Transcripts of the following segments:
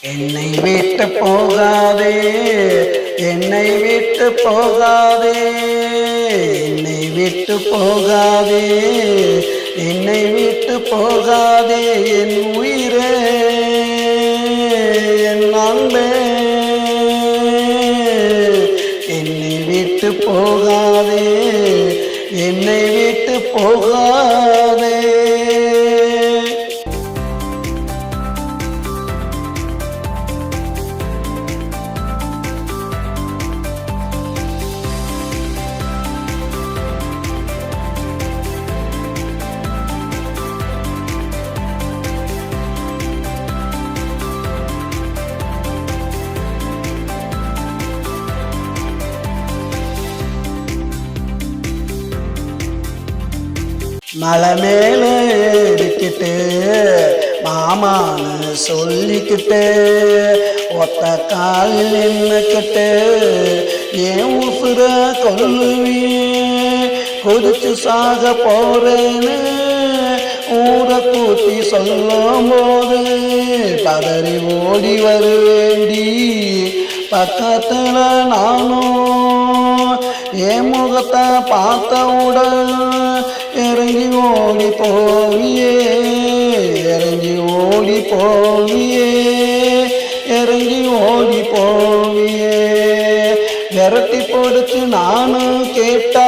என்னை விட்டு போகாதே, என்னை விட்டு போகாதே, என்னை விட்டு போகாதே, என்னை விட்டு போகாதே, என் உயிரே, என் அன்பே, என்னை விட்டு போகாதே, என்னை விட்டு போகாதே. மலை மேல ஏறிக்கிட்டு மாமான்னு சொல்லிக்கிட்டு ஒத்த காலில் நின்னுக்கிட்டு ஏன் உசுர கொல்லுவியே, கொதிச்சு சாக போறேன்னு ஊரை கூட்டி சொல்லும் போது பதறி ஓடி வருவேண்டி. பக்கத்துல நானும் என் முகத்தை பார்த்தவுடன் இறங்கி ஓடி போவியே, இறங்கி ஓடி போவியே, இறங்கி ஓடி போவியே. விரட்டி போடுச்சு நானும் கேட்டா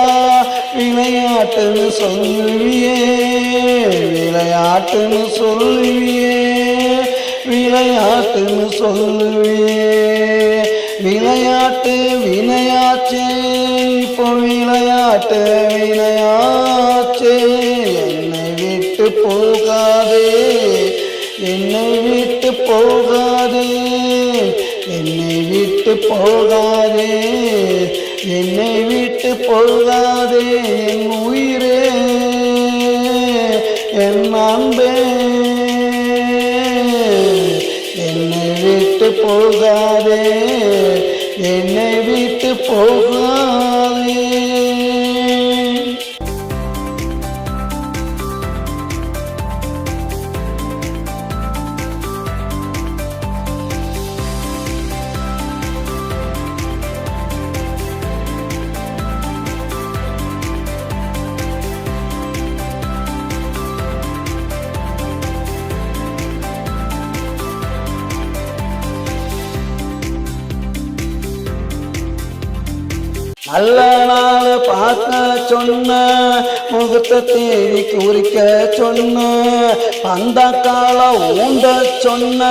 விளையாட்டுன்னு சொல்லுவியே, விளையாட்டுன்னு சொல்லுவியே, விளையாட்டுன்னு சொல்லுவியே. விளையாட்டு வினையாச்சே, இப்போ விளையாட்டு வினையாச்சே. என்னை விட்டு போகாதே, என்னை விட்டு போகாதே, என்னை விட்டு போகாதே, என்னை விட்டு போகாதே, என் உயிரே, என் அன்பே, என்னை விட்டு போகாதே, என்னை விட்டு போகாதே. நல்ல நாள் பார்க்க சொன்ன, முகத்தை தேடி குறிக்க சொன்ன, அந்த கால ஊண்ட சொன்ன,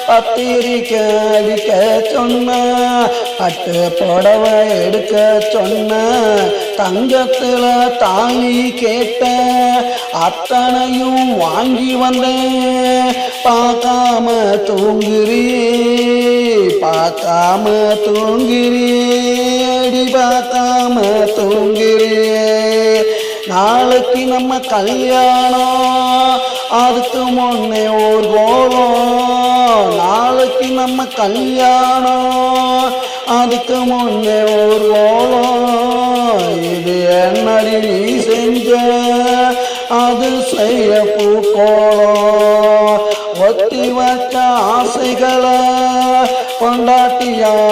பத்திரிக்கை அடிக்க சொன்ன, பட்டு புடவை எடுக்க சொன்ன, தங்கத்துல தாலி கேட்ட, அத்தனையும் வாங்கி வந்தேன். பார்க்காம தூங்குறியே, பார்க்காம தூங்குறியே, பார்க்காம தூங்குறியே. நாளைக்கு நம்ம கல்யாணம், அதுக்கு முன்னே ஒரு கோலம். நாளைக்கு நம்ம கல்யாணம், அதுக்கு முன்னே ஒரு கோலம். இது என்னடி நீ செஞ்ச, அது செய்ய பூக்கோளம். ஒத்தி வச்ச ஆசைகளை கொண்டாட்டியானதுமே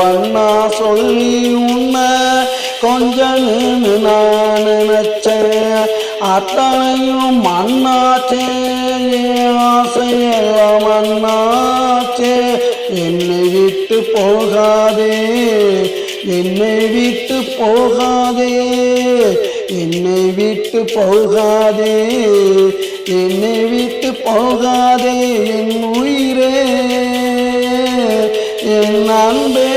அண்ணா சொல்லி உன்னை கொஞ்சன்னு நான் நினைச்சேன். அத்தனையும் மண்ணாச்சே, ஆசையெல்லாம் மண்ணாச்சே. என்னை விட்டு போகாதே, என்னை விட்டு போகாதே, என்னை விட்டு போகாதே, என்னை விட்டு போகாதே, என் உயிரே, என் அன்பே,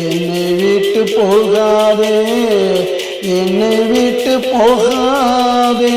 என்னை விட்டு போகாதே, என்னை விட்டு போகாதே.